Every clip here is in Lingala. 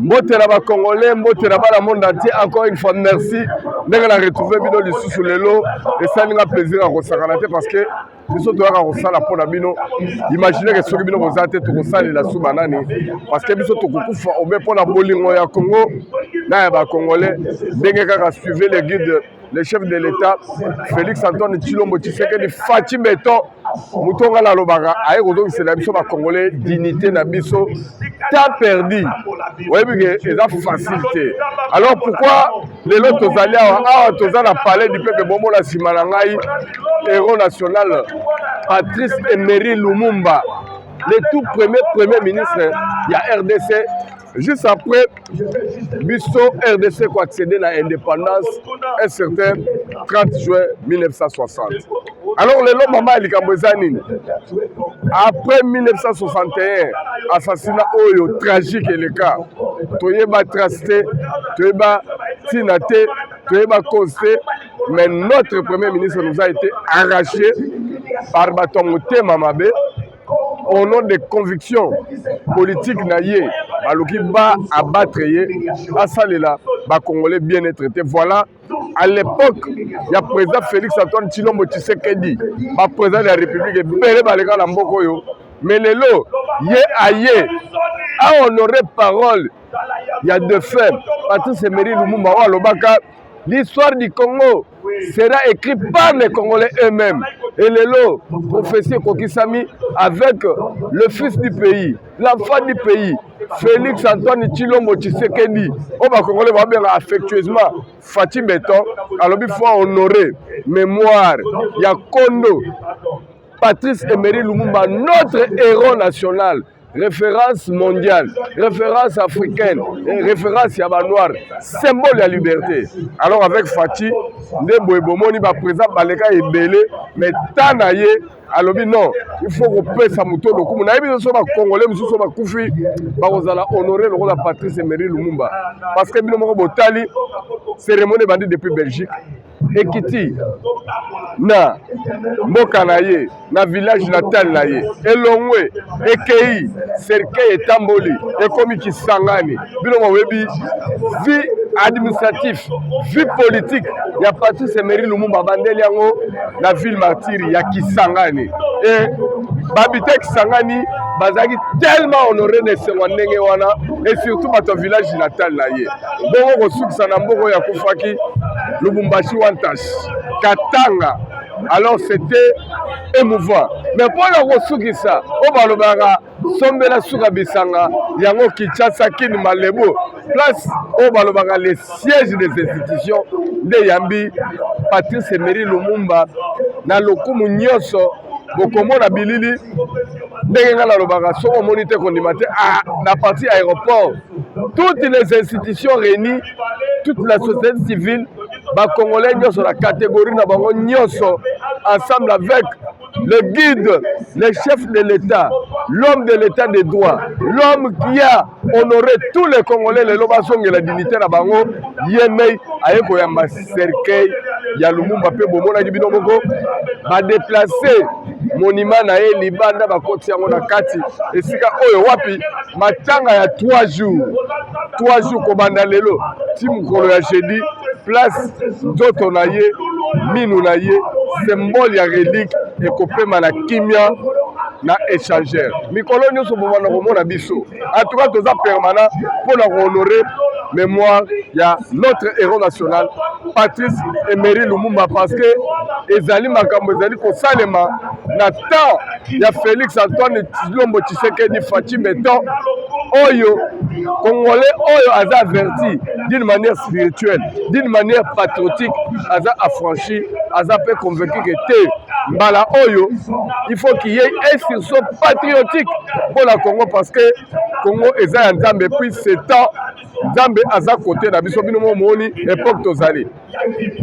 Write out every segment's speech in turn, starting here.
Mbote na ba Congolais, mbote na ba la monde entier, encore une fois merci. Ndenge na retrouver bino lisusu lelo et ça ninga plaisir à kosakana te parce que biso toyaka kosala mpona bino. Imaginez que soki bino boza te tokosalela su banani parce que biso tokokufa obe mpona bolingo ya Congo na ya ba Congolais. Ndenge kaka suivez les guides, le chef de l'État Félix Antoine Tshilombo Tshisekedi Faci Beton mutonga na lobaka aye kozongisela biso ba Congolais dignité na biso temps perdu. Oui, mais c'est facilité. Alors pourquoi les lots tozali awa toza na palais du peuple bombo la simanangai héros national Patrice Emery Lumumba, le tout premier ministre il y a RDC. Juste après, Bisso RDC a accédé à l'indépendance un certain 30 juin 1960. Alors, le long maman après 1961, assassinat tragique et le cas. Toyeba tracé, Toyeba tinaté, Toyeba causé, mais notre premier ministre nous a été arraché par Batongote Mamabe. Au nom des convictions politiques naïe, baloki ba abattre yé, asalela, ba Congolais bien être traités. Voilà, à l'époque, il y a président Félix Antoine Tshilombo Tshisekedi, ba président de la République, belé balega na mboko yo. Mais les lots, yé aïe, a honoré parole, il y a deux faits. Patrice Emery Lumumba wa lobaka, l'histoire du Congo sera écrite par les Congolais eux-mêmes. Et les lots, professeur Kokisami, avec le fils du pays, l'enfant du pays, Félix Antoine Tshilombo Tshisekedi, on va Congolais va bien affectueusement Faci Beton. Alors il faut honorer mémoire, il y a Kondo, Patrice Emery Lumumba, notre héros national. Référence mondiale, référence africaine, référence yabanoire, symbole de la liberté. Alors avec Faci, Ndeboebomoni va présent Baleka et Belé, mais Tanaye, alors non, il faut repérer sa moto. Donc, on a vu que les Congolais, nous sommes Koufi, nous allons honorer le rôle de Patrice Emery Lumumba. Parce que nous avons Botali, cérémonie bandit depuis Belgique. Ekiti na mboka na ye na village natal na ye elongwe ekei cercueil etamboli ekomi Kisangani bino mowebi vie administratif vie politique ya Patrice Emery Lumumba bandeli yango na ville martyre ya Kisangani et babite Kisangani bazaki tellement honoré de ce ndenge wana et surtout bato village natal na ye bongo kosukisa na mboko ya kufaki Lubumbashi Wantash, Katanga. Alors c'était émouvant. Mais pour le Rosukisa, on va le voir, Sombela Soukabisanga, Yango Kinshasa, Kin Malebo, place, on va le voir les sièges des institutions de Yambi, Patrice Emery Lumumba, na lokumu nyoso, bokomona bilili, ndenge ngala lobaka, so on monite kondimate, na partie aéroport, toutes les institutions réunies, toute la société civile, les Congolais sur la catégorie ensemble avec le guide, le chef de l'État, l'homme de l'État des droits, l'homme qui a honoré tous les Congolais, les Lobasong et la dignité de Bango, Yemei, Ayeko Yamba Cercueil, Yalumumba Pe Bomona Gibinomoko, va déplacer monument na ye libanda ba koti yango na kati esika oyo wapi matanga ya 3 jours ko banda lelo ti mukolo ya jeudi place nzoto na ye minu na ye symbole ya relique ekopema na kimia na échangeur mikolo nyonso bomana komona biso en tout cas toza permanent pour la honorer mémoire ya notre héros national Patrice Emery Lumumba parce que ezali makambo ezali kosalema na temps ya Félix Antoine Tshilombo Tshisekedi Faci Beton oyo Congolais oyo aza averti d'une manière spirituelle, d'une manière patriotique, aza affranchi, aza peu convaincu que te mbala oyo il faut qu'il y ait un sursaut patriotique pour la Congo parce que Congo eza nzambe puis c'est temps nzambe aza côté na biso bino moni époque tozali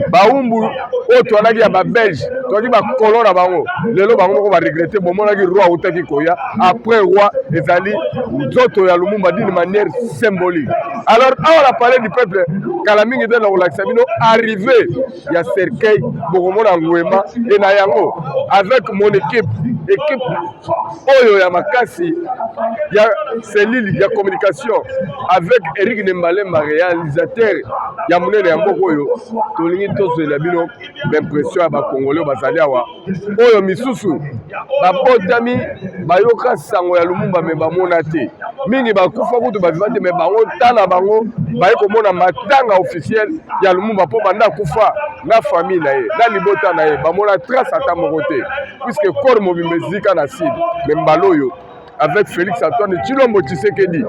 baumbu oyo toalaki ya babelge toalaki bakolo na bango lelo bango moko baregrete bomonaki roi autaki koya après roi ezali nzoto ya Lumumba d'une manière symbolique Alors, on a parlé du peuple, Kalamingi de l'Olaxabino, arrivé, il y a Cercueil, Boromon Angouema et Nayango, avec mon équipe Oyo Yamakasi, il y a cellule, il y a communication, avec Eric Nembalema, réalisateur, il y a Mounene Yambokoyo, Tolingi Toso et Labino, l'impression à Bakongolo, Basaliawa, Oyo Misusu, Babotami, Bayoka Sango ya Lumumba, mais Bamonate, Mingi Bakufa Kutu Bavivate, mais Bango Tana Bango, Bayeko Mona Matanga officiel, ya Lumumba, pour Banda Kufa, na famille nae, na libota nae, Bamona trace à Tamorote, puisque corps mobile musique en acide, même Baloyo, avec Félix Antoine Tshilombo Tshisekedi,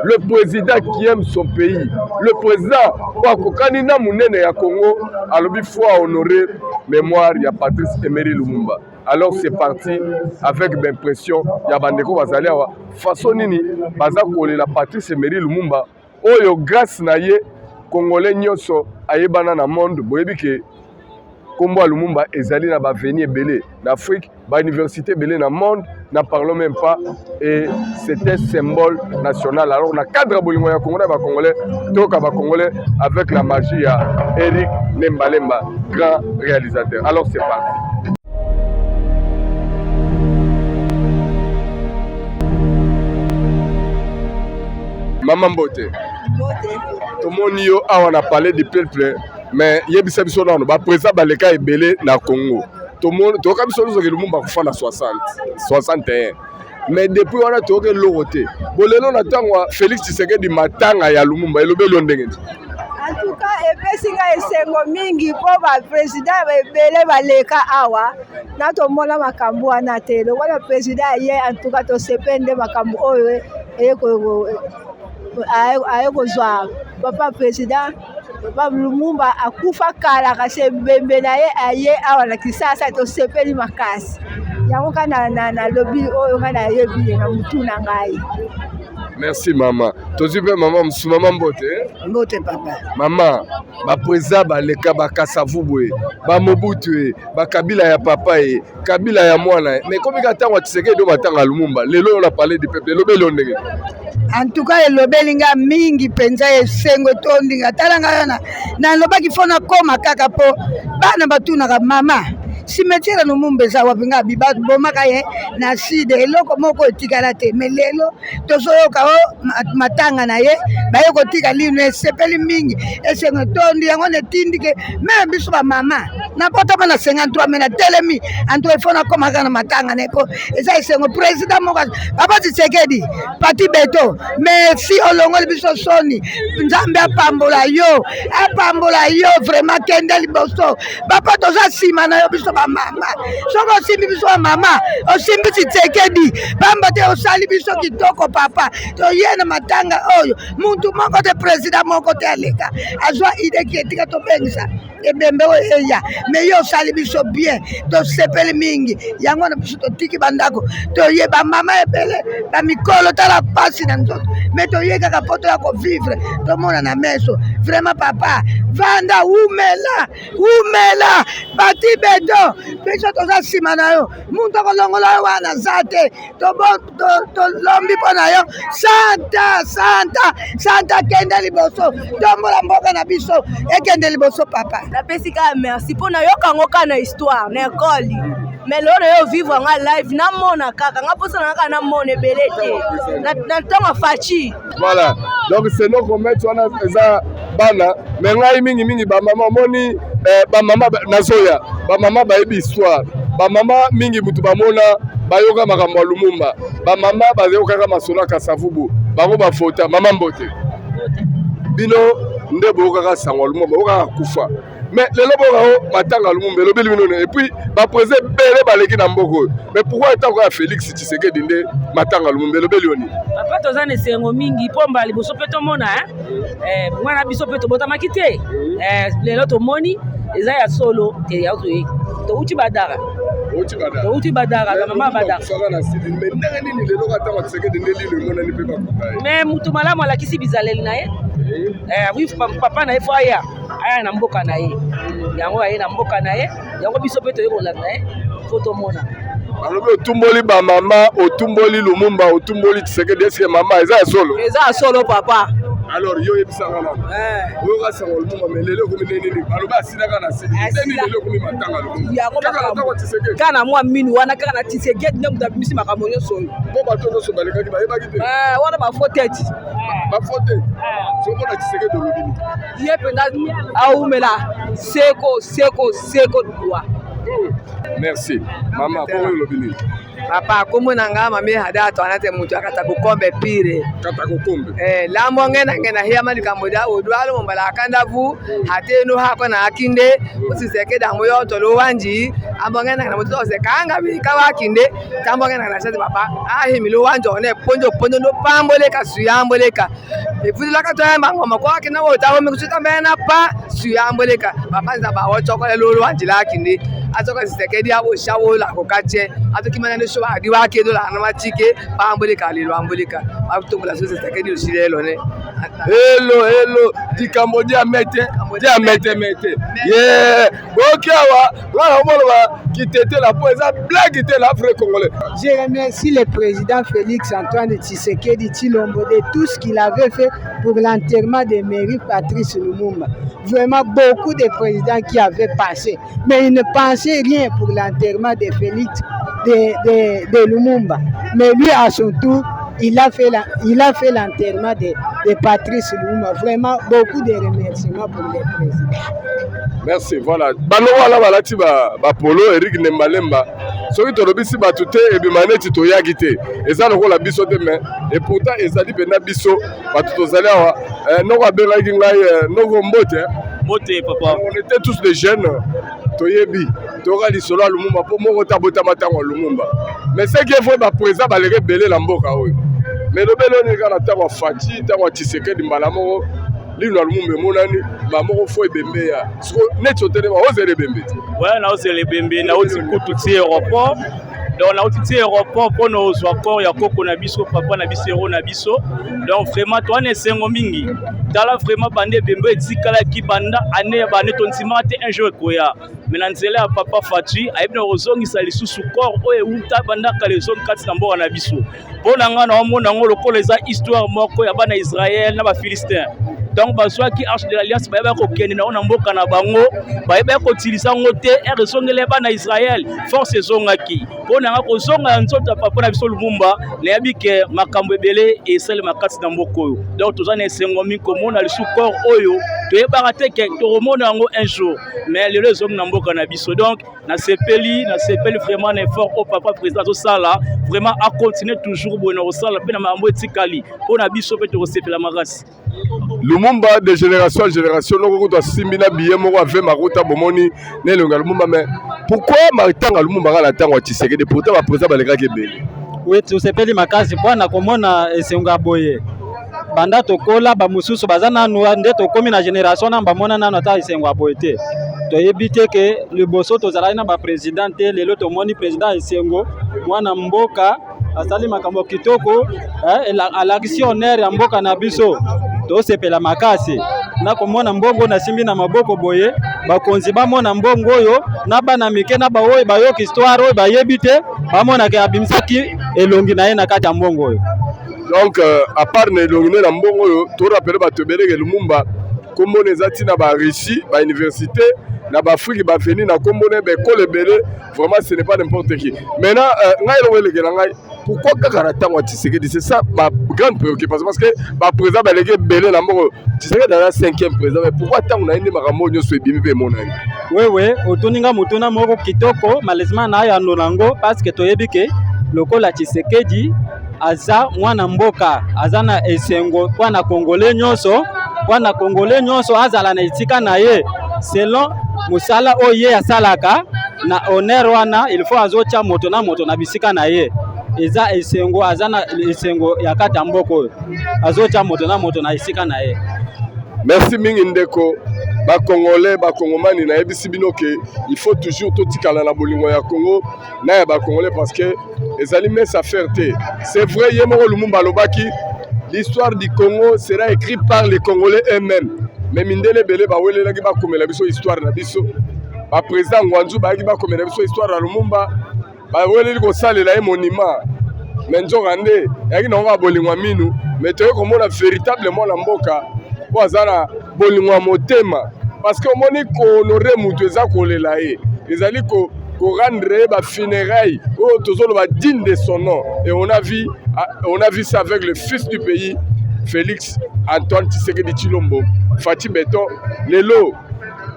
le président qui aime son pays, le président Wakokanina Mounene ya Congo, alobi fois honorer mémoire ya Patrice Emery Lumumba. Alors c'est parti avec l'impression ya bandeko bazali awa façon nini baza kolela Patrice Emery Lumumba oyo grâce na ye Congolais nyonso ayebana na monde boyebi ke Kombo Lumumba ezali na baveni ebele na Afrique, ba université ebele na monde, n'en parlons même pas, et c'était symbole national. Alors na cadre bolingo ya Congolais ba Congolais, toka ba Congolais avec la magie ya Eric Nembalemba, grand réalisateur. Alors c'est parti. Maman Mbote. Tout le monde yo on a parlé du peuple. Mais yebisa biso na ba président baleka ebele na Congo. Tout le monde to ka biso zo ke Lumumba kufa na 61. Mais depuis on a toke loroté. Bolelo na tangwa Félix Tshisekedi matanga ya Lumumba elobelo ndenge. En tout cas epesinga esengo mingi po ba président ebele baleka awa na to mona makambo wana te. Le wala président ye en tout cas to sepende makambo oyo eko ayeko zwa papa président Papa Lumumba akufa kala kasi mbembe na ye aye awa na kisasa to sepeli makasi yango kana na lobby oyo kana yebi na mutu na ngai. Merci maman. Tozi pe maman Msumama Mbote. Mbote papa. Maman, ba président baleka ba Kasavubu ba Mobutu ba Kabila ya papa Kabila ya mwana. Mais comme ka wa Tshisekedi do matanga Lumumba. Lelo on a parlé du peuple. Lelo belo ndenge. En tout cas elobelinga mingi penza esengo tondinga talanga yana na lobaki fona koma kaka po bana batunaka mama cimetière Lumumba eza wapi nga bibatu bomaka ye na side eloko moko etikala te mais lelo tozoyoka matanga na ye baye kotika lino esepeli mingi esengo tondi yango netindike même biso ba mama na potama na 53 mais na telemi anto efona koma kana matanga neko eza esengo président moko Papa Tshisekedi Pati Beto merci olongoli biso soni Nzambe apambola yo vraiment kende liboso papa toza sima na yo biso ba mama soko simbi biso ba mama osimbi Tshisekedi bamba te osali biso kitoko papa to yena matanga oyo muntu moko te président moko te aleka azwa ide ketika to bengisa ebembe oya mais yo osali biso bien to sepeli mingi yango na biso to tiki bandako to ye ba mama ebele ba mikolo tala pasi na nzoto mais to ye kaka poto ya ko vivre to mona na meso vraiment papa vanda umela Pati Beto biso toza sima na yo muntu kolongola yo wana zate to lombi pona yo santa kende liboso tombola mboka na biso ekende liboso papa napesi ka merci pona yo kango kana histoire na école mais loro yo vivre nga live na mona kaka nga posa na kana mona belete na tanga fachi voilà donc c'est nos commettre on a ça bana mais ngai mingi ba mama moni ba mama nazoya ba mama ba ebi histoire ba mama mingi mutu ba mona bayoka makambo Lumumba ba mama bayoka kama masolo Kasavubu bango ba fota mama Mbote bino nde boyoka ka sango Lumumba boyoka kufa mais lelo boka matanga Lumumba lobeli bino et puis ba président bele baleki na mboko mais pourquoi tant que Félix Tshisekedi nde matanga Lumumba lobeli oni papa toza na sengo mingi pomba liboso pe to mona mwana biso pe to botamaki te lelo to moni eza ya solo te ya to uti badara la mama badara mais mutu malamu alakisi bizaleli na ye oui papa na ye fo aya na mboka na ye yango aye na mboka na ye yango biso pe toye kolanda ye fo tomona alobi otumboli ba mama otumboli Lumumba otumboli Tshisekedi eske mama eza ya solo papa Alors yo yebisanga na oyo ka sango Lumumba mais lelo komi nini aloba asilaka na seli teni lelo komi matanga Lumumba kana mwa minu wana kaka na Tshisekedi nde muta bimisi makambo nyonso oyo po bato nyonso balekaki bayebaki te wana bafoteti bafote soko na Tshisekedi olobini ye mpenza aumela seko dua. Merci mama po olobini papa komona nga mami hada to anate mutu akata kukombe pire kata kukombe lambo ngena hiya mali kamboda odwalo mbala kanda vu hateno hako na akinde usiseke da moyo to lo wanji ambonga na mutu ose kanga bi kawakinde tambonga na shati papa ahimilo wanja one ponjo no pamboleka suyamboleka efudula ka to ngoma kwa kina wo tawo mikusuta mena pa suyamboleka papa nzaba wo chokole lo wanji la kinde atoka Tshisekedi abo shawo la kokache atokimana ne shoba adiwa kedo la na machike pamboleka lelo amboleka atombola so Tshisekedi ushilelo ne hello di Cambodia mete yeah bokiawa wala moloba kitete la poeza blague te l'Afrique congolaise. Je remercie le président Félix Antoine Tshisekedi Tshilombo de tout ce qu'il avait fait pour l'enterrement de Mairie Patrice Lumumba. Vraiment beaucoup de présidents qui avaient passé, mais ils ne pensaient rien pour l'enterrement de Félix de Lumumba. Mais lui à son tour, il a fait l'enterrement de Patrice Lumumba. Vraiment beaucoup de remerciements pour les présidents. Merci, voilà. Banola balati ba polo Eric Nembalemba. Soki tolobisi batu te ebimaneti toyaki te. Eza lokola biso te mais et pourtant ezali pena biso batu tozali awa noko abengaki ngai noko mbote. Mbote papa. On était tous des jeunes. Toyebi toka lisolo ya Lumumba po moko tabota matango Lumumba. Mais ce qui est vrai ba président baleke belé la mboka oyo. Mais le belo ne kana tango Fati tango Tshisekedi mbala moko lino Lumumba monani ba moko fo ebembe ya. Siko net otele ba ozele bembe. Ouais, na ozele bembe na oti kutu ti aéroport. Donc na oti ti aéroport pour nos accords ya koko na biso papa na biso na biso. Donc vraiment toi ne sengo mingi. Tala vraiment bande bembe etikala ki banda ane bande tontima te un jour koya. Mais nzela ya papa Fati ayebna ozongisa lisusu corps oyo uta banda kalezo kati na mboka na biso. Bona nga na omona ngo lokola eza histoire moko ya bana Israël na ba Philistins. Donc baswa ki arche de l'alliance ba ko kende na ona mboka na bango ba ko tilisa ngote e resongele bana Israël force zongaki. Bona nga ko zonga nzota papa na biso Lumumba na yabike makambo ebele e sele makati na mboko oyo. Donc tozana esengo mi komona lisu corps oyo toyebaka te ke tomona ngo un jour mais le zong na mboka na biso. Donc na sepeli vraiment un effort au papa président zo sala vraiment à continuer toujours bon au sala pe na mambo etikali pona biso pe to sepela magasi. Lumumba de génération en génération noko to simbina biye moko ave makuta bomoni ne longa Lumumba mais pourquoi matanga Lumumba kala tango Tshisekedi pourtant ba président baleka kebeli. Oui tu sepeli makasi bwana komona esenga boye. Banda tokola ba mususu bazana nde tokomi na génération na bamona nano ata esenga boye te. Toyebi te ke le boso tozalaki na ba président te lelo tomoni président esengo mwana mboka asali makambo kitoko à l'actionnaire ya mboka na biso tosepela makasi na komona mbongo na simbi na maboko boye bakonzi bamona mbongo oyo na bana mike na baoyo bayoki histoire oyo bayebi te bamona ke abimisaki elongi na ye na kati ya mbongo oyo. Donc à part na elongi na mbongo oyo to rappelle bato beleke Lumumba kombo nezati na ba Russie ba université na ba Afrique ba veni na kombo ne be ko lebele vraiment ce n'est pas n'importe qui. Maintenant ngai lo weleke na ngai pourquoi kaka tango Tshisekedi c'est ça ma grande préoccupation parce que ba président ba leke belé na mbongo Tshisekedi dans la 5e président mais pourquoi tango na indi makambo nyoso ebimi pe monani. Wewe otuninga mutuna moko kitoko malheureusement na ya nonango parce que toyebi ke lokola Tshisekedi aza mwana mboka aza na esengo kwa na Congolais nyonso azala na itika na ye selon musala oye asalaka na honneur wana il faut azocha moto na bisika na ye eza esengo azana esengo ya kata mboko azocha moto na isika na ye. Merci mingi ndeko ba Congolais ba Congomani na yebisi binoke il faut toujours totikala na bolingo ya Congo na ya ba Congolais parce que ezali mes affaires te. C'est vrai yemo Lumumba lobaki l'histoire du Congo sera écrite par les Congolais eux-mêmes. Mais mindele bele ba welela ki ba komela biso histoire na biso. Ba président Ngwanzu ba ki ba komela biso histoire na Lumumba. Ba weleli ko salela e monument. mais nzoka nde yaki nango bolingwa minu mais toye komona véritablement na mboka po aza na bolingwa motema parce que omoni kohonore mutu eza kolela ye ezali rendre ba funérailles oyo tozoloba digne de son nom et on a vu ça avec le fils du pays Félix Antoine Tshisekedi Tshilombo Fati Beton lelo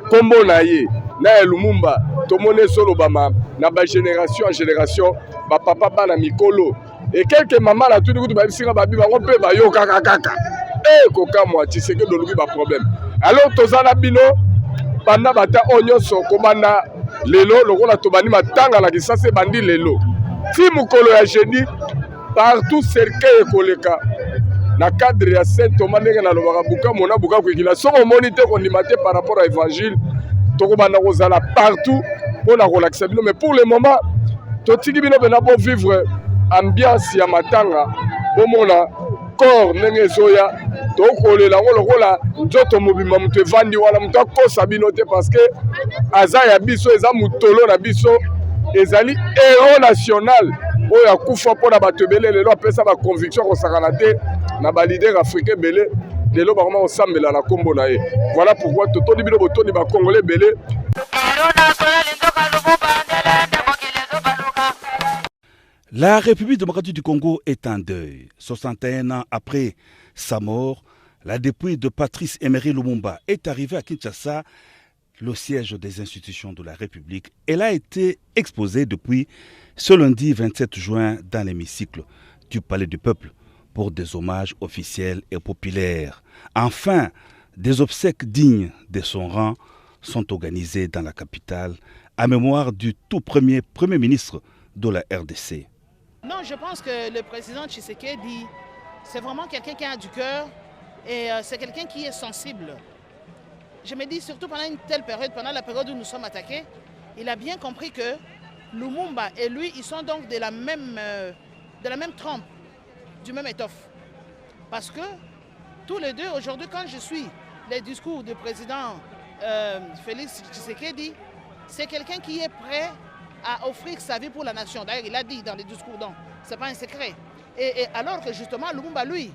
kombo na ye na Lumumba tomone solo bama na ba génération en génération ba papa bana mikolo et quelques mamans la tout kutu ba bisinga ba biba ngope ba yo kaka koka moi Tshisekedi olubi ba problème alors tozana bino banda bata onyoso kobanda lelo lokola tobani matanga na kisase bandi lelo ti mukolo ya jeudi partout cercueil ekoleka na cadre ya Saint Thomas ndenge na lobaka buka mona buka kwekila soko moni te kondima te par rapport à évangile tokobanda kozala partout mpona kolakisa bino mais pour le moment totiki bino pena bo vivre ambiance ya matanga bomona corps ndenge ezoya tokolela yango lokola nzoto mobima moto evandi wana moto akosa bino te parce que aza ya biso eza mutolo na biso ezali héros national oyo akufa mpona bato ebele lelo apesa baconviction kosakana te na balider africain ebele lelo bakoma kosambela na nkombo na ye voilà pourquoi totondi bino botondi bakongole ebele. La République démocratique du Congo est en deuil. 61 ans après sa mort, la dépouille de Patrice Emery Lumumba est arrivée à Kinshasa, le siège des institutions de la République. Elle a été exposée depuis ce lundi 27 juin dans l'hémicycle du Palais du Peuple pour des hommages officiels et populaires. Enfin, des obsèques dignes de son rang sont organisées dans la capitale à mémoire du tout premier ministre de la RDC. Non, je pense que le président Tshisekedi, c'est vraiment quelqu'un qui a du cœur et c'est quelqu'un qui est sensible. Je me dis, surtout pendant une telle période, pendant la période où nous sommes attaqués, il a bien compris que Lumumba et lui, ils sont donc de la même trempe, du même étoffe. Parce que tous les deux, aujourd'hui, quand je suis les discours du président Félix Tshisekedi, c'est quelqu'un qui est prêt à offrir sa vie pour la nation. D'ailleurs, il a dit dans les discours, donc ce n'est pas un secret. Et alors que justement, Lumumba, lui,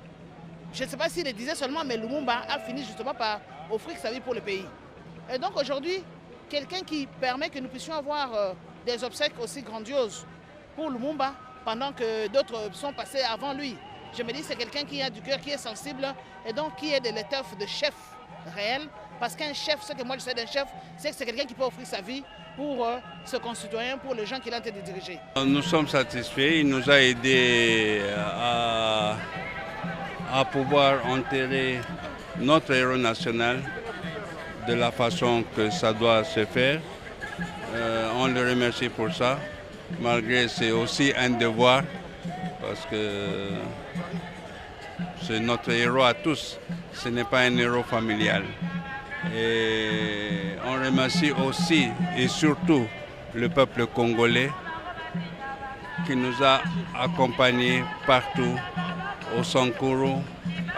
je ne sais pas s'il le disait seulement, mais Lumumba a fini justement par offrir sa vie pour le pays. Et donc aujourd'hui, quelqu'un qui permet que nous puissions avoir des obsèques aussi grandioses pour Lumumba, pendant que d'autres sont passés avant lui. Je me dis c'est quelqu'un qui a du cœur, qui est sensible, et donc qui est de l'étoffe de chef réel. Parce qu'un chef, ce que moi je sais d'un chef, c'est que c'est quelqu'un qui peut offrir sa vie pour ses concitoyens, pour les gens qu'il a en train de diriger. Nous sommes satisfaits, il nous a aidés à pouvoir enterrer notre héros national de la façon que ça doit se faire. On le remercie pour ça, malgré c'est aussi un devoir, parce que c'est notre héros à tous, ce n'est pas un héros familial. Et on remercie aussi et surtout le peuple congolais qui nous a accompagnés partout, au Sankuru,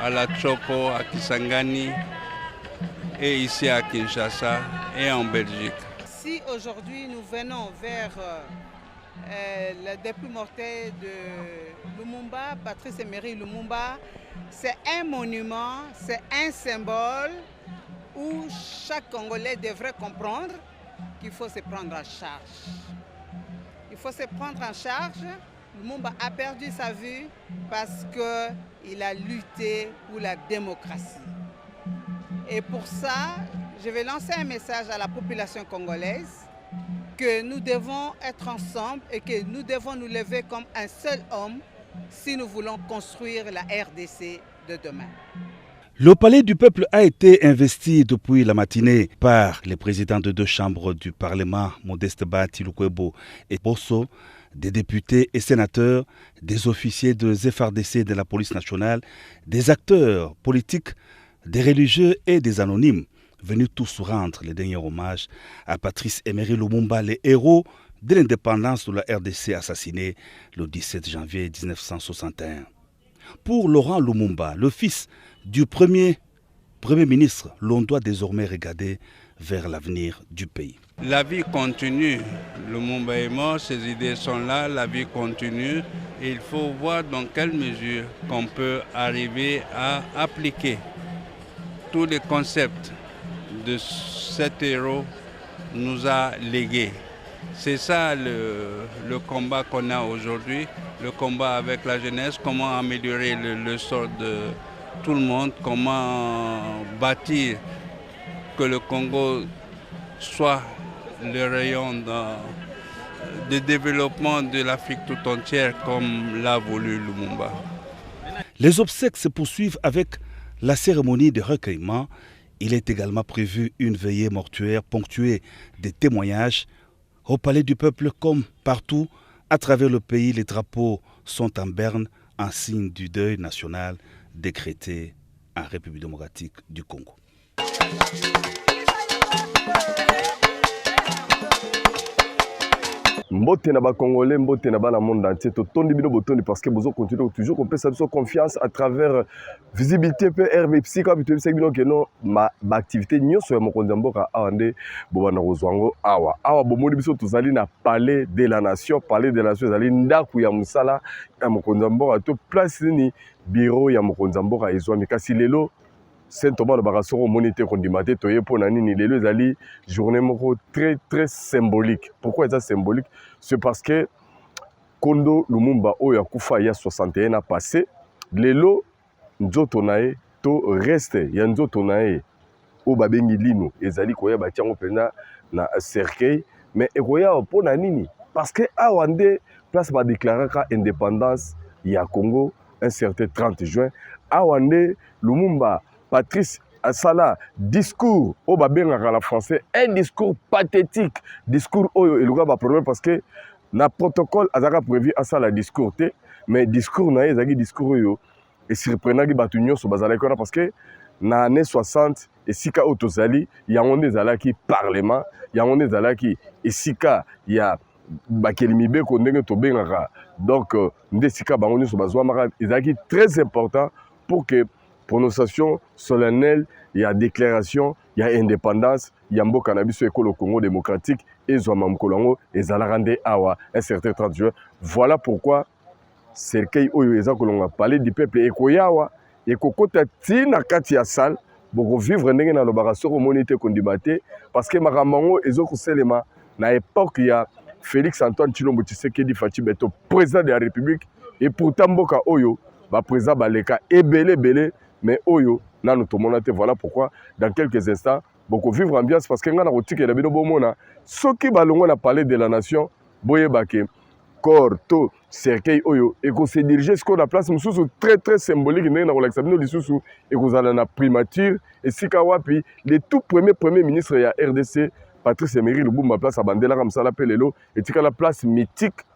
à la Chopo, à Kisangani et ici à Kinshasa et en Belgique. Si aujourd'hui nous venons vers le dépôt mortel de Lumumba, Patrice Emery Lumumba, c'est un monument, c'est un symbole où chaque Congolais devrait comprendre qu'il faut se prendre en charge. Il faut se prendre en charge. Lumumba a perdu sa vie parce qu'il a lutté pour la démocratie. Et pour ça, je vais lancer un message à la population congolaise que nous devons être ensemble et que nous devons nous lever comme un seul homme si nous voulons construire la RDC de demain. Le palais du peuple a été investi depuis la matinée par les présidents de deux chambres du Parlement, Modeste Bahati Lukwebo et Bosso, des députés et sénateurs, des officiers de FARDC de la police nationale, des acteurs politiques, des religieux et des anonymes, venus tous rendre les derniers hommages à Patrice Emery Lumumba, les héros de l'indépendance de la RDC assassiné le 17 janvier 1961. Pour Laurent Lumumba, le fils du premier ministre, l'on doit désormais regarder vers l'avenir du pays. La vie continue. Lumumba est mort, ses idées sont là, la vie continue. Il faut voir dans quelle mesure qu'on peut arriver à appliquer tous les concepts de cet héros nous a légués. C'est ça le combat qu'on a aujourd'hui, le combat avec la jeunesse, comment améliorer le sort de tout le monde, comment bâtir que le Congo soit le rayon de développement de l'Afrique tout entière comme l'a voulu Lumumba. Les obsèques se poursuivent avec la cérémonie de recueillement. Il est également prévu une veillée mortuaire ponctuée des témoignages. Au Palais du Peuple, comme partout à travers le pays, les drapeaux sont en berne en signe du deuil national décrété en République démocratique du Congo. Mbote na ba Congolais, mbote na ba na monde entier, to tondi bino botondi parce que vous continuez toujours qu'on peut s'absorber confiance à travers visibilité PR psycha bito bino que non ma activité nyoso ya mokonzi mboka awande bobana kozwango awa bomoni biso tozali na palais de la nation ezali ndaku ya musala ya mokonzi mboka to place ni bureau ya mokonzi mboka ezwami kasi lelo Saint-Thomas de Barasoro monité kondimate toye pona nini lelo ezali journée moko très symbolique. Pourquoi est-ce symbolique? C'est parce que Kondo Lumumba oyo akufa ya 61 ans passé, lelo nzoto nae to reste ya nzoto nae o babengi lino ezali koya batiango pena na cercueil mais ekoya pona nini? Parce que awande place ba déclarer indépendance ya Congo un certain 30 juin awande Lumumba Patrice Asala, discours au babengaka la français, un discours pathétique, discours oyo eluka ba problème parce que na protocole azaka prévu Asala discours te, mais discours na ezaki discours oyo et surprenaki batu nyonso bazalaki wana parce que na année 60 esika oyo tozali yango nde ezalaki parlement, yango nde ezalaki esika ya bakeli mibeko ndenge tobengaka donc nde esika bango nyonso bazwamaka ezalaki très important pour que prononciation solennelle, il y a déclaration, il y a indépendance, il y a un cannabis école au Congo démocratique et Zouamam Kolongo et Zalarande Awa un certain 30 juin. Voilà pourquoi Cercueil Oyo Eza Kolonga parler du peuple et Koyawa et Kokota Tina Katia Sal pour vivre ndenge na l'opération communauté kondibate parce que Maramango et Zoko Selema na époque il y a Félix Antoine Tshilombo Tshisekedi Fachi Beto président de la République et pourtant Mboka Oyo ba président baleka ebele mais oyo nanu tomonate. Voilà pourquoi dans quelques instants beaucoup vivre ambiance parce que ngana rotike na bino bomona soki balongo na parler de la nation boyebake corps to cercueil oyo et qu'on se diriger ce qu'on a place mususu très symbolique na kolakisa bino lisusu et kozala na primature et sika wapi les tout premier ministre ya RDC Patrice Emery Lumumba place abandela comme ça la pelelo et tika la place mythique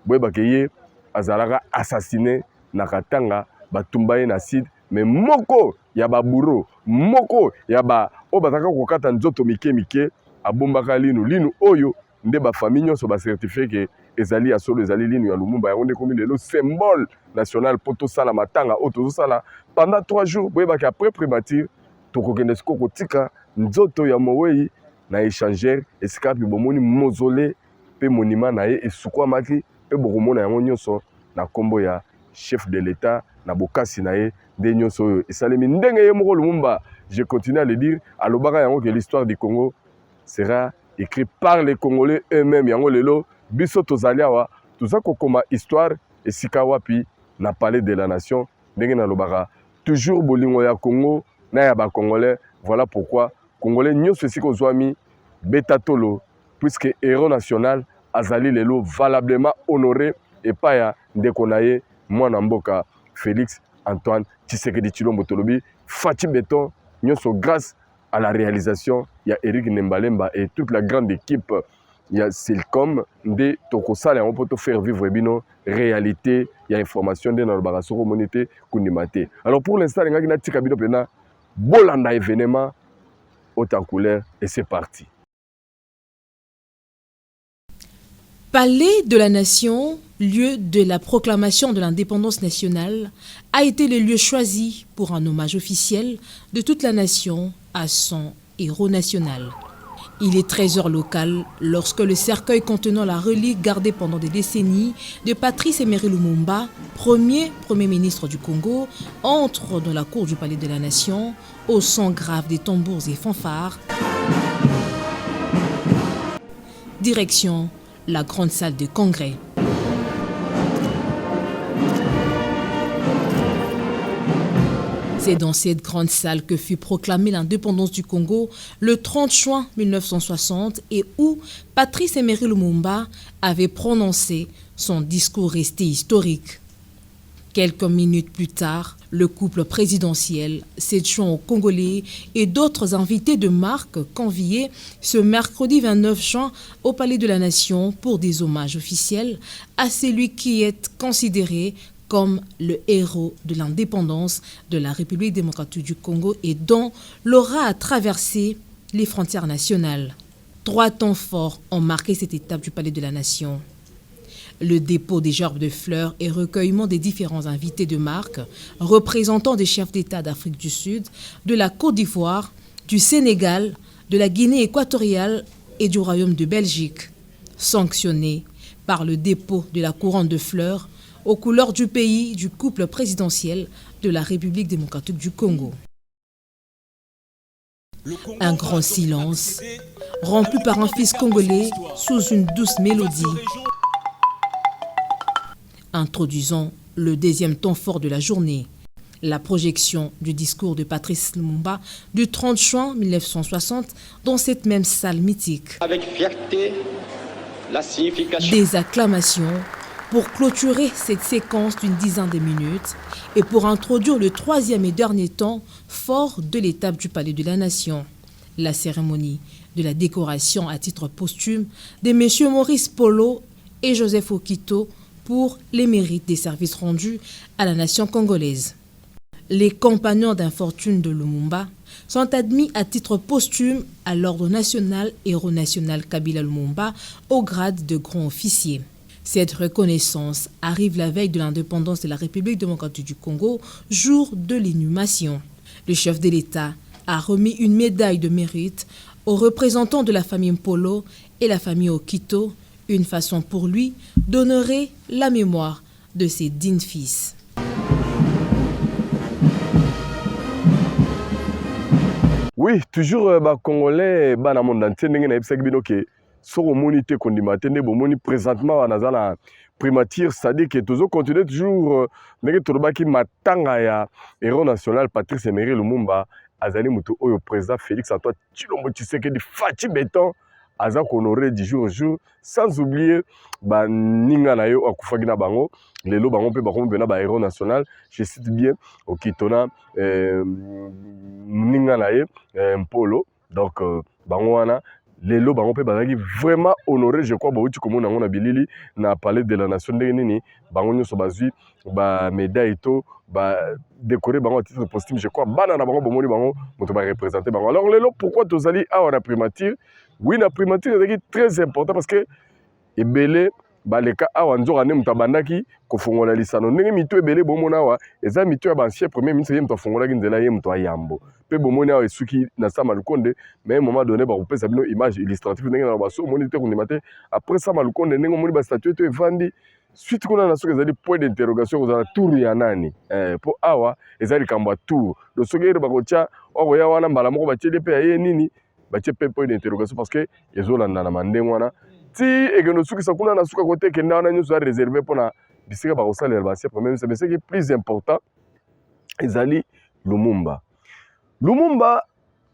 boyebake ye azalaka assassiné na Katanga batumbaye na site mais moko ya baburo moko ya ba o bataka kokata nzoto mike abombaka linu oyo nde ba famille nyonso ba certifié que ezali ya solo ezali linu ya Lumumba ya onde komi lelo symbole national poto sala matanga oto sala pendant 3 jours boyebaki après primature tokokende siko kotika nzoto ya Mowei na échangeur esika pi bomoni mausolée pe monument na ye esukwamaki pe bokomona yango nyonso na kombo ya chef de l'État na bokasi na ye de nyonso oyo esalemi ndenge ye moko Lumumba. Je continue à le dire alobaka yango que l'histoire du Congo sera écrite par les Congolais eux-mêmes. Yango lelo biso tozali awa toza kokoma histoire esika wapi na palais de la nation ndenge na lobaka toujours bolingo ya Congo na ya ba Congolais. Voilà pourquoi Congolais nyonso esika ozwami beta tolo puisque héros national azali lelo valablement honoré et pas ya ndeko na ye mwana mboka Félix Antoine Tshisekedi Tshilombo Tolobi Fachi Beton nyonso grâce à la réalisation il y a Eric Nembalemba et toute la grande équipe il y a Silcom de Tokosala on peut te faire vivre bino réalité il y a information de dans le soko monité kundimate. Alors pour l'instant ngaki na tika bino pena bolanda événement haute en couleur et c'est parti. Palais de la Nation, lieu de la proclamation de l'indépendance nationale, a été le lieu choisi pour un hommage officiel de toute la nation à son héros national. Il est 13h local lorsque le cercueil contenant la relique gardée pendant des décennies de Patrice Emery Lumumba, premier ministre du Congo, entre dans la cour du Palais de la Nation au son grave des tambours et fanfares. Direction la grande salle de congrès. C'est dans cette grande salle que fut proclamée l'indépendance du Congo le 30 juin 1960 et où Patrice Emery Lumumba avait prononcé son discours resté historique. Quelques minutes plus tard, le couple présidentiel, 7 juin aux Congolais et d'autres invités de marque conviés ce mercredi 29 juin au Palais de la Nation pour des hommages officiels à celui qui est considéré comme le héros de l'indépendance de la République démocratique du Congo et dont l'aura a traversé les frontières nationales. 3 temps forts ont marqué cette étape du Palais de la Nation. Le dépôt des gerbes de fleurs et recueillement des différents invités de marque, représentant des chefs d'État d'Afrique du Sud, de la Côte d'Ivoire, du Sénégal, de la Guinée équatoriale et du Royaume de Belgique, sanctionnés par le dépôt de la couronne de fleurs aux couleurs du pays du couple présidentiel de la République démocratique du Congo. Un grand silence, rompu par un fils congolais sous une douce mélodie, introduisant le deuxième temps fort de la journée, la projection du discours de Patrice Lumumba du 30 juin 1960 dans cette même salle mythique. Avec fierté, la signification. Des acclamations pour clôturer cette séquence d'une dizaine de minutes et pour introduire le 3e et dernier temps fort de l'étape du Palais de la Nation, la cérémonie de la décoration à titre posthume de M. Maurice Polo et Joseph Okito pour les mérites des services rendus à la nation congolaise. Les compagnons d'infortune de Lumumba sont admis à titre posthume à l'ordre national héros national Kabila Lumumba au grade de grand officier. Cette reconnaissance arrive la veille de l'indépendance de la République démocratique du Congo, jour de l'inhumation. Le chef de l'État a remis une médaille de mérite aux représentants de la famille Mpolo et la famille Okito, une façon pour lui d'honorer la mémoire de ses dignes fils. Oui, toujours Congolais, dans le monde entier, soko moni te kondima te nde bomoni présentement naza na primature, c'est-à-dire que tozo continuer toujours ndenge tolobaki matanga ya héros national Patrice Emery Lumumba azali mutu oyo président Félix Antoine Tshilombo Tshisekedi Faci Béton aza honoré du jour au jour, sans oublier ninga na yo akufaki na bango lelo bango pe bakomi bena ba héros national, je cite bien okitona ninga na ye Mpolo, donc bango wana lelo bango pe bazaki vraiment honoré, je crois bauti komona ngo na bilili na palais de la nation ndenge nini bango nyonso bazwi ba médaille to ba décoré bango à titre posthume, je crois bana na bango bomoni bango moto ba représenter bango. Alors lelo pourquoi tozali awa na primature? Oui, la primature est très important parce que ebele baleka awa nzoka ne mutabandaki kofongola lisano ndenge mito ebele bomona awa eza mito ya ancien premier ministre ye muto afongolaki nzela ye muto ayambo pe bomoni awa esuki na Sama Lukonde, mais à un moment donné bakopesa bino image illustrative ndenge na baso moni te kondima te après Sama Lukonde ndenge moni ba statue to evandi suite kuna na soki ezali point d'interrogation kozala tour ya nani po awa ezali kambo tour do soki ere bakotia okoya wana mbala moko batieli pe ye nini batie pe point d'interrogation parce que ezolanda na mandenge wana ti ekeno soki sakuna na suka kote kenda wana nyonso réservé pona bisika bakosalela basia premier ministre, mais ce qui est plus important ezali Lumumba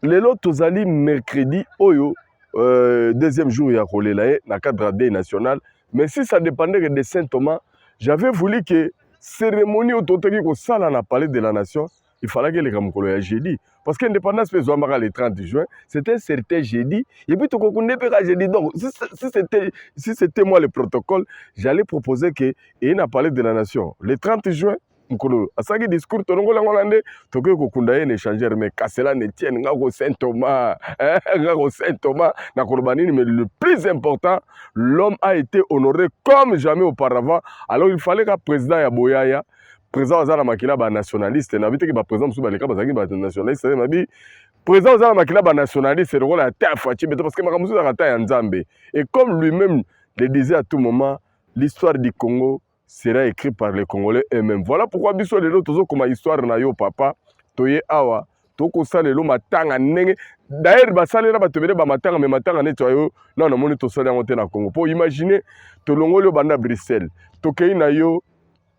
lelo tozali mercredi oyo deuxième jour ya kolela ye na cadre day national, mais si ça dépendait de Saint Thomas, j'avais voulu que cérémonie autoteki ko sala na palais de la nation il fallait que les Kamukolo ya jeudi parce que l'indépendance peut être le 30 juin, c'était un certain jeudi et puis tout le monde jeudi. Donc si c'était moi le protocole, j'allais proposer que et na palais de la nation le 30 juin Nkolo asaki discours tonongo la ngolande toke ko kunda ye échanger mais Kasela ne tienne ngako Saint Thomas na korbanini, mais le plus important, l'homme a été honoré comme jamais auparavant. Alors il fallait qu'un président ya boyaya président azala makila ba nationaliste na biteki ba président musu ba leka bazaki ba nationaliste na bi président ozala makila ba nationaliste c'est le rôle à ta Faci parce que makamusu za kata ya Nzambe et comme lui-même le disait à tout moment l'histoire du Congo sera écrite par les Congolais eux-mêmes. Voilà pourquoi biso lelo tozo comme histoire na yo papa toye awa toko salelo matanga ndenge d'ailleurs basalela batobele ba matanga mais matanga neto yo non moni to sala ngote na Congo pour imaginer to longolo banda Bruxelles tokei na yo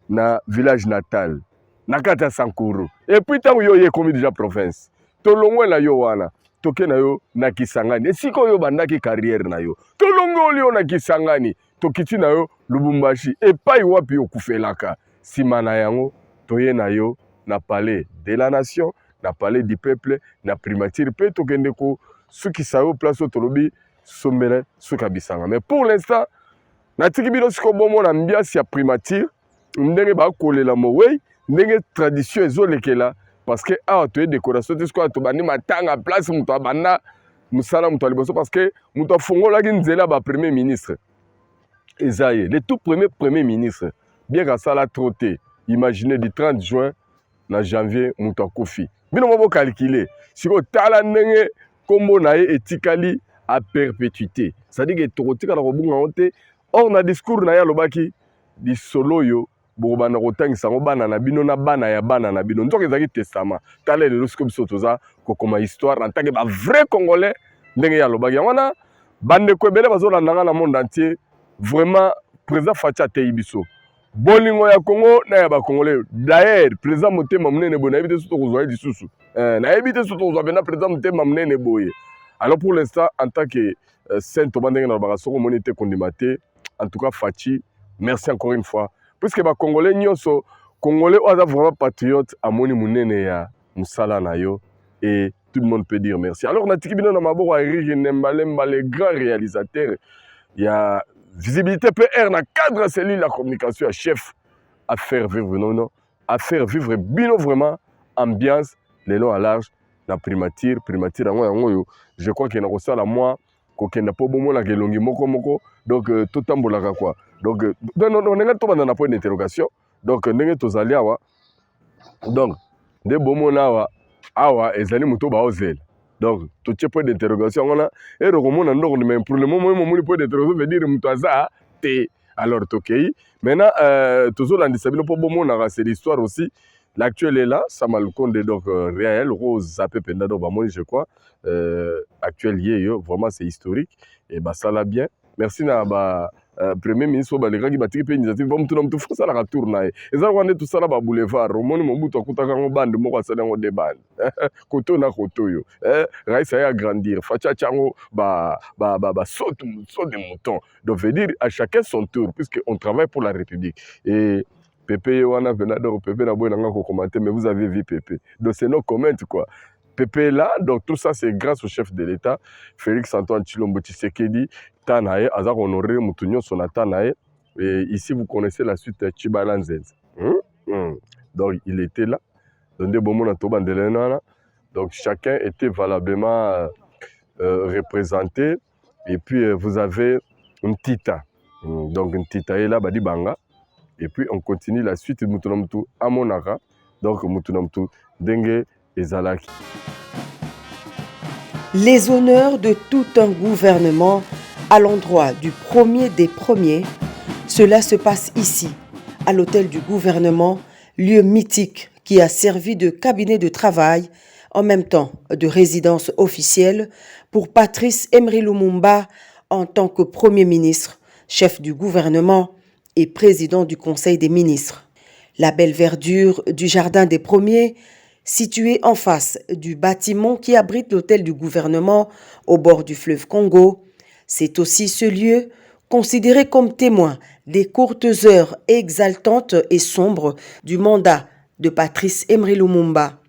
na village natal na kata Sankuru et puis tant yo ye comme déjà province to longolo yo wana toke na yo na Kisangani esiko yo banda ki carrière na yo to longolo yo na Kisangani tokiti na yo Lubumbashi epai wapi okufelaka sima na yango toye na yo na palais de la nation na palais du peuple na primature pe tokende ko suki sayo place otolobi sombele suka bisanga mais pour l'instant na tiki bino siko bomo na mbiasi ya primature ndenge ba kolela mowei ndenge tradition ezolekela parce que awa toye décoration tisiko to bandi matanga place muto abanda musala muto liboso parce que muto afongola ki nzela ba premier ministre Ezaïe, le tout premier ministre, bien qu'à ça la trotté, imaginez du 30 juin à janvier, Mouta Kofi. Mais on va calculer, si on tala nenge, comme on a etikali à perpétuité. C'est-à-dire que trotté quand on a or na discours na ya lobaki di solo yo, bana rotang sango bana na bino na bana ya bana na bino. Ntoke zaki testament. Tala le lorsque bisotoza ko comme histoire en tant que vrai congolais ndenge ya lobaki. Wana bande ko bele bazola nanga na monde entier. Vraiment, président Faci Teibiso. Bolingo ya Congo, na ya ba Congolais. D'ailleurs, président Motema Munene Boye, na ebite soto kozwa di susu. Na ebite soto kozwa bena président Motema Munene Boye. Alors pour l'instant, en tant que Saint Thomas Ndenge na Barassoko monité condimaté, en tout cas Faci, merci encore une fois. Puisque ba Congolais nyonso, Congolais oza vraiment patriote amoni Munene ya musala na yo et tout le monde peut dire merci. Alors na tiki bino na maboko ya Eric Nembalemba, le grand réalisateur, il y a visibilité PR na cadre cellule la communication à chef à faire vivre non à faire vivre bino vraiment ambiance les longs à large na primature yango yo je crois qu'il y a aussi la moi kokenda po bomo la gelongi moko donc tout tambolaka quoi donc non nenga to banda na point d'interrogation donc ndenge tozali awa donc de bomo na awa ezali muto ba ozel. Donc, tout ce point d'interrogation, on a et mais pour le moment, mon point d'interrogation veut dire Moutaza, t'es alors ok. Maintenant, toujours dans le pour bon c'est l'histoire aussi. L'actuel est là, ça m'a le compte donc réel, Rose Zapé Pendado Bamoni, je crois. Actuel y est, vraiment c'est historique. Et bah ça l'a bien. Merci na ba premier ministre ba les gars qui battent initiative ba mutu na mutu faut ça la retourna et ça on est tout ça là ba boulevard romoni mobutu akutaka ngo bande moko asala ngo de bande koto na koto yo raisa ya grandir facha chango ba saut de mouton donc veut dire à chacun son tour puisque on travaille pour la République et Pépé wana venador Pépé na boy nanga ko commenter mais vous avez vu Pépé donc c'est nos comments quoi. Pépé est là, donc tout ça c'est grâce au chef de l'État, Félix Antoine Tshilombo Tshisekedi, Tanae, Azar Honoré, Moutounio Sonatanae, et ici vous connaissez la suite Chibalanzez. Donc il était là, donc chacun était valablement représenté, et puis vous avez une tita, donc une tita est là, Badi Banga, et puis on continue la suite de Moutounamtou Amonara, donc Moutounamtou Dengue. Les honneurs de tout un gouvernement à l'endroit du premier des premiers, cela se passe ici, à l'hôtel du gouvernement, lieu mythique qui a servi de cabinet de travail, en même temps de résidence officielle pour Patrice Emery Lumumba en tant que Premier ministre, chef du gouvernement et président du Conseil des ministres. La belle verdure du Jardin des Premiers, situé en face du bâtiment qui abrite l'hôtel du gouvernement au bord du fleuve Congo, c'est aussi ce lieu considéré comme témoin des courtes heures exaltantes et sombres du mandat de Patrice Emery Lumumba.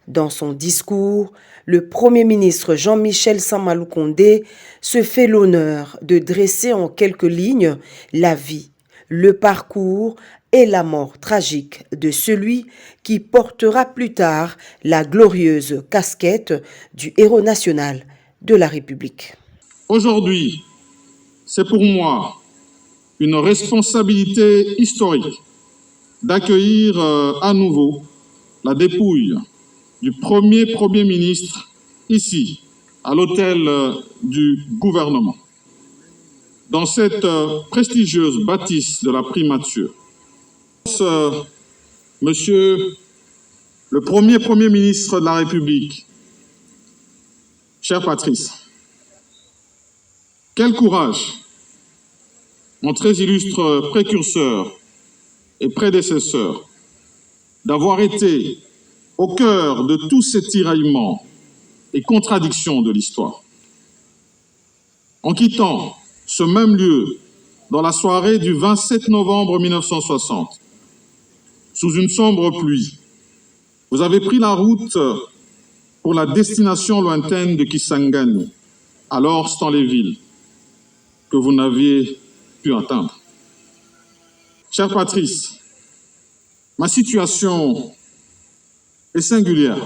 Dans son discours, le Premier ministre Jean-Michel Sama Lukonde se fait l'honneur de dresser en quelques lignes la vie, le parcours et la mort tragique de celui qui portera plus tard la glorieuse casquette du héros national de la République. Aujourd'hui, c'est pour moi une responsabilité historique d'accueillir à nouveau la dépouille du Premier ministre ici, à l'hôtel du gouvernement, dans cette prestigieuse bâtisse de la primature. Monsieur le Premier ministre de la République, cher Patrice, quel courage, mon très illustre précurseur et prédécesseur, d'avoir été au cœur de tous ces tiraillements et contradictions de l'histoire. En quittant ce même lieu dans la soirée du 27 novembre 1960, sous une sombre pluie, vous avez pris la route pour la destination lointaine de Kisangani, alors Stanleyville, que vous n'aviez pu atteindre. Cher Patrice, ma situation est singulière.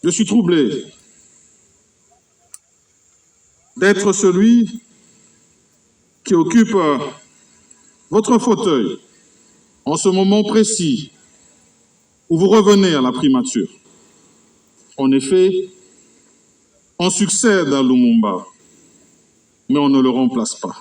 Je suis troublé d'être celui qui occupe votre fauteuil en ce moment précis où vous revenez à la primature. En effet, on succède à Lumumba, mais on ne le remplace pas.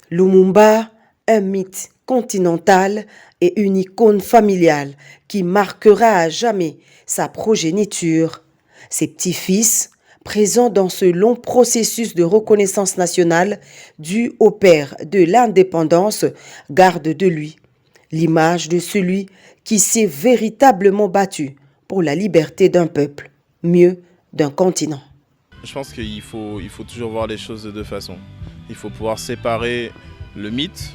Lumumba, un mythe continental et une icône familiale qui marquera à jamais sa progéniture. Ses petits-fils, présents dans ce long processus de reconnaissance nationale dû au père de l'indépendance, gardent de lui l'image de celui qui s'est véritablement battu pour la liberté d'un peuple, mieux d'un continent. Je pense qu'il faut toujours voir les choses de deux façons. Il faut pouvoir séparer le mythe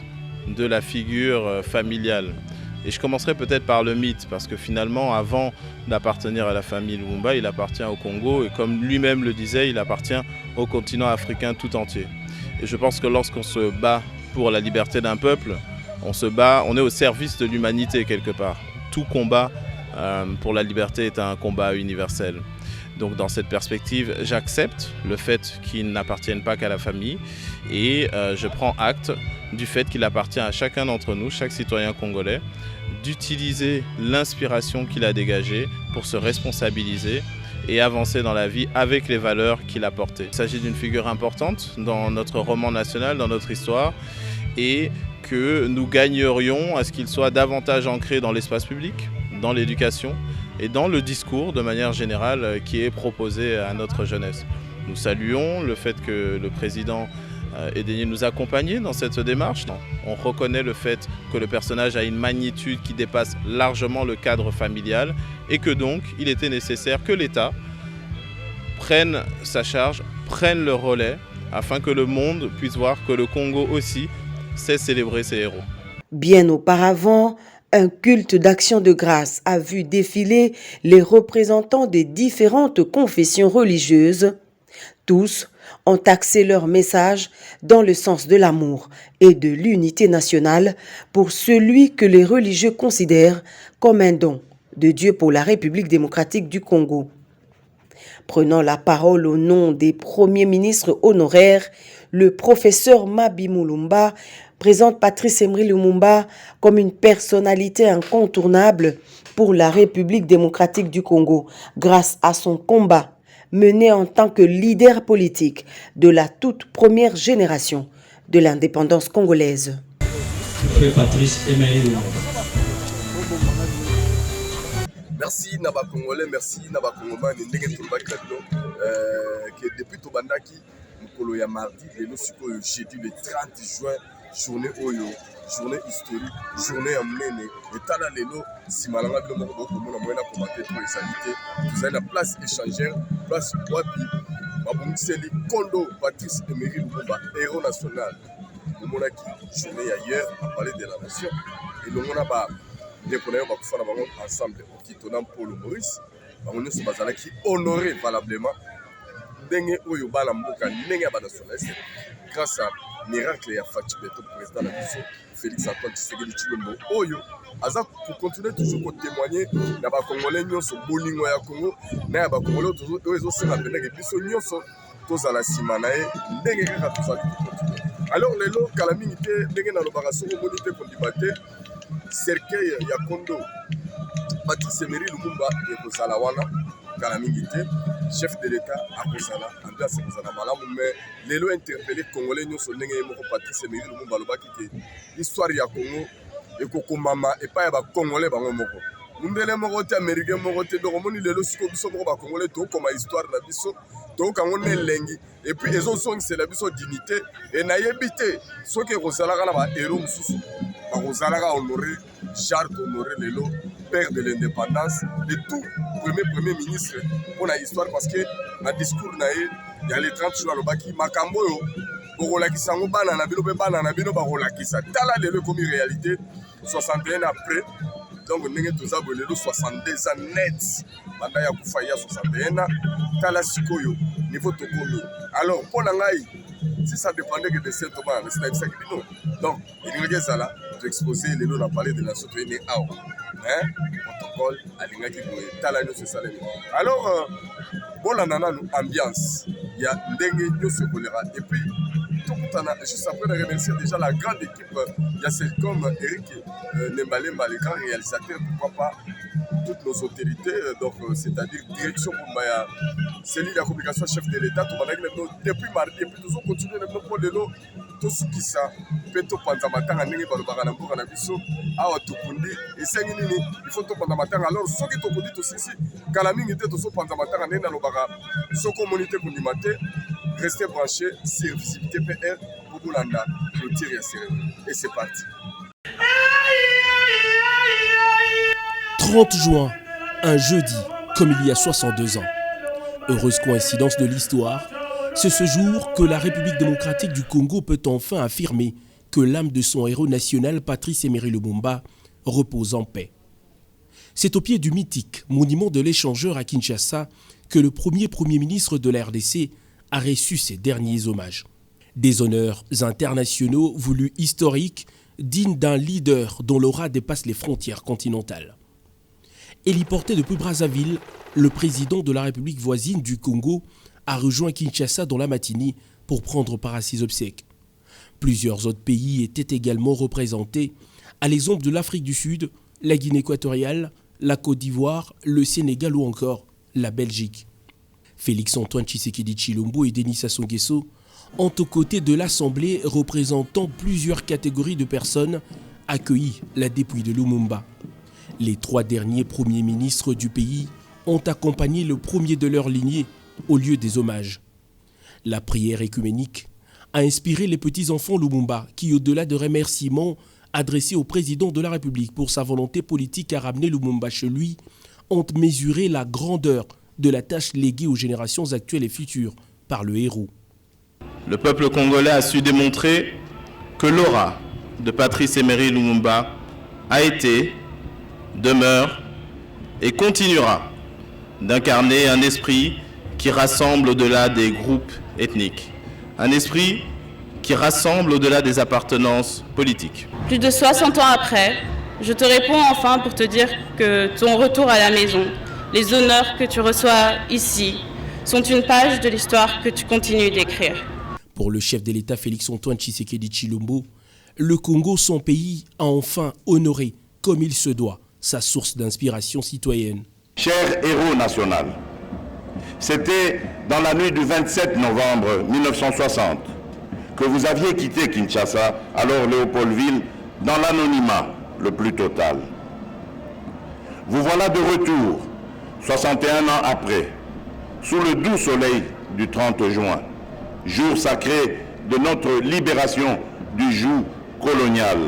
de la figure familiale. Et je commencerai peut-être par le mythe, parce que finalement, avant d'appartenir à la famille Lumumba, il appartient au Congo, et comme lui-même le disait, il appartient au continent africain tout entier. Et je pense que lorsqu'on se bat pour la liberté d'un peuple, on est au service de l'humanité quelque part. Tout combat pour la liberté est un combat universel. Donc dans cette perspective, j'accepte le fait qu'il n'appartienne pas qu'à la famille et je prends acte du fait qu'il appartient à chacun d'entre nous, chaque citoyen congolais, d'utiliser l'inspiration qu'il a dégagée pour se responsabiliser et avancer dans la vie avec les valeurs qu'il a portées. Il s'agit d'une figure importante dans notre roman national, dans notre histoire, et que nous gagnerions à ce qu'il soit davantage ancré dans l'espace public, dans l'éducation et dans le discours de manière générale qui est proposé à notre jeunesse. Nous saluons le fait que le président ait daigné nous accompagner dans cette démarche. On reconnaît le fait que le personnage a une magnitude qui dépasse largement le cadre familial et que donc il était nécessaire que l'État prenne sa charge, prenne le relais afin que le monde puisse voir que le Congo aussi sait célébrer ses héros. Bien auparavant, un culte d'action de grâce a vu défiler les représentants des différentes confessions religieuses. Tous ont axé leur message dans le sens de l'amour et de l'unité nationale pour celui que les religieux considèrent comme un don de Dieu pour la République démocratique du Congo. Prenant la parole au nom des premiers ministres honoraires, le professeur Mabi Mulumba présente Patrice Emery Lumumba comme une personnalité incontournable pour la République démocratique du Congo, grâce à son combat mené en tant que leader politique de la toute première génération de l'indépendance congolaise. Patrice Emery Lumumba. Merci Naba Congolais, merci Naba Congomani, que depuis Tobandaki, Mukolo ya mardi, le jeudi le 30 juin, journée Oyo, journée historique, journée Amnene, et Tala Lelo, si Malanga de Moko, on a moyen à commenter pour les salités, vous avez la place échangère, place Wapi, Mabounseli, Kondo, Patrice Emery Lumumba, héros national. Nous avons journée ailleurs à parler de la nation, et nous avons des collègues qui font ensemble, qui tournent Paul Maurice, nous avons honoré valablement. Grâce à miracle et à Fachi Beto, président de la mission, Félix Antoine Tshisekedi Tshilombo, Oyo, Aza pour continuer toujours à témoigner, na ba Congolais nyonso bolingo ya Congo, na ba Congolais oyo senga benenge biso nyonso tozala sima na ye ndenge kaka tozali continuer. Alors lelo kala mingi te ndenge na lobaka soko moni te kondima te cercueil ya Kondo Patrice Emery Lumumba ekozala wana kala mingi te chef de l'état akozala ambiance ekozala malamu mais lelo interpellé congolais nyonso ndenge moko Patrice Emery Lumumba alobaki ke histoire ya Congo ekokomama epai ya bacongolais bango moko mundele moko te américain moko te donc omoni lelo siko biso moko bacongolais tokoma histoire na biso tokango na elengi et puis ezosongisela biso dignité e nayebi te soki ekozalaka na bahero mosusu bakozalaka honoré Jacques Honoré lelo père de l'indépendance le tout premier ministre pour la histoire parce que na discours na ye ya le 30 jours alobaki makambo oyo bokolakisa yango bana na bino mpe bana na bino bakolakisa tala lelo ekomi réalité 61 après donc ndenge toza boye lelo 62 ans net banda ya kufa ya 61 tala sikoyo niveau tokomi alors mpo na ngai si ça dépendait que de Saint Thomas mais c'est ça qui non donc il y a ça là tu exposer les lots dans parler de la société awa hein protocole alingaki boye tala no c'est ça alors bon nana ambiance il y a ndenge nyonso kolera et puis juste après de remercier déjà la grande équipe il y a celle comme Eric Nembalemba le grand réalisateur pourquoi pas toutes nos autorités donc c'est-à-dire direction Bombaya cellule de communication chef de l'État depuis mardi et puis nous continuer pour le lot tout ce qui ça peut to panza matanga ndenge balobaka na mboka na biso awa tukundi esengi nini il faut to panza matanga alors soki tokundi to sisi kala mingi te to so panza matanga ndenge nalobaka soko monite kundima te restez branchés sur Visibilité PR pour Boulanda clôture ya cérémonie et c'est parti. 30 juin, un jeudi, comme il y a 62 ans. Heureuse coïncidence de l'histoire, c'est ce jour que la République démocratique du Congo peut enfin affirmer que l'âme de son héros national, Patrice Emery Lumumba, repose en paix. C'est au pied du mythique monument de l'échangeur à Kinshasa que le premier ministre de la RDC a reçu ses derniers hommages. Des honneurs internationaux voulus historiques, dignes d'un leader dont l'aura dépasse les frontières continentales. Héliporté depuis Brazzaville, le président de la République voisine du Congo a rejoint Kinshasa dans la matinée pour prendre part à ses obsèques. Plusieurs autres pays étaient également représentés, à l'exemple de l'Afrique du Sud, la Guinée équatoriale, la Côte d'Ivoire, le Sénégal ou encore la Belgique. Félix-Antoine Tshisekedi Tshilombo et Denis Sassou Nguesso ont aux côtés de l'Assemblée représentant plusieurs catégories de personnes accueilli la dépouille de Lumumba. Les 3 derniers premiers ministres du pays ont accompagné le premier de leur lignée au lieu des hommages. La prière écuménique a inspiré les petits-enfants Lumumba qui, au-delà de remerciements adressés au président de la République pour sa volonté politique à ramener Lumumba chez lui, ont mesuré la grandeur de la tâche léguée aux générations actuelles et futures par le héros. Le peuple congolais a su démontrer que l'aura de Patrice Emery Lumumba a été, demeure et continuera d'incarner un esprit qui rassemble au-delà des groupes ethniques, un esprit qui rassemble au-delà des appartenances politiques. Plus de 60 ans après, je te réponds enfin pour te dire que ton retour à la maison, les honneurs que tu reçois ici, sont une page de l'histoire que tu continues d'écrire. Pour le chef de l'État Félix-Antoine Tshisekedi Tshilombo, le Congo, son pays, a enfin honoré, comme il se doit, sa source d'inspiration citoyenne. Cher héros national, c'était dans la nuit du 27 novembre 1960 que vous aviez quitté Kinshasa, alors Léopoldville, dans l'anonymat le plus total. Vous voilà de retour, 61 ans après, sous le doux soleil du 30 juin, jour sacré de notre libération du joug colonial.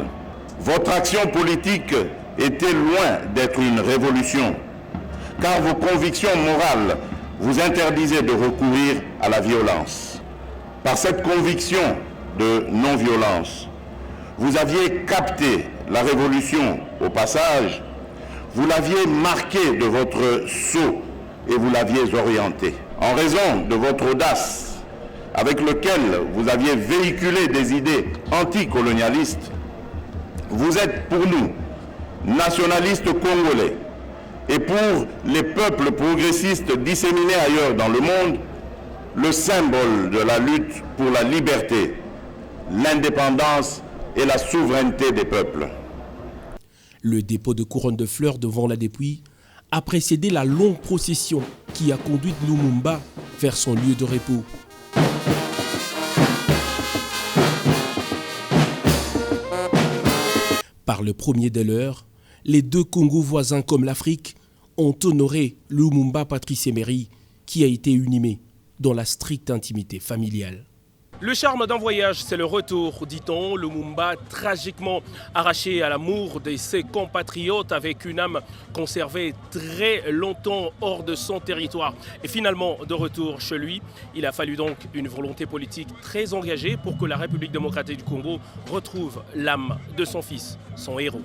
Votre action politique était loin d'être une révolution, car vos convictions morales vous interdisaient de recourir à la violence. Par cette conviction de non-violence, vous aviez capté la révolution au passage, vous l'aviez marquée de votre sceau et vous l'aviez orientée. En raison de votre audace, avec lequel vous aviez véhiculé des idées anticolonialistes, vous êtes pour nous, nationalistes congolais, et pour les peuples progressistes disséminés ailleurs dans le monde, le symbole de la lutte pour la liberté, l'indépendance et la souveraineté des peuples. Le dépôt de couronnes de fleurs devant la dépouille a précédé la longue procession qui a conduit Lumumba vers son lieu de repos. Par le premier de l'heure, les deux Congos voisins comme l'Afrique ont honoré Lumumba Patrice Emery qui a été inhumé dans la stricte intimité familiale. Le charme d'un voyage, c'est le retour, dit-on. Lumumba, tragiquement arraché à l'amour de ses compatriotes avec une âme conservée très longtemps hors de son territoire. Et finalement, de retour chez lui, il a fallu donc une volonté politique très engagée pour que la République démocratique du Congo retrouve l'âme de son fils, son héros.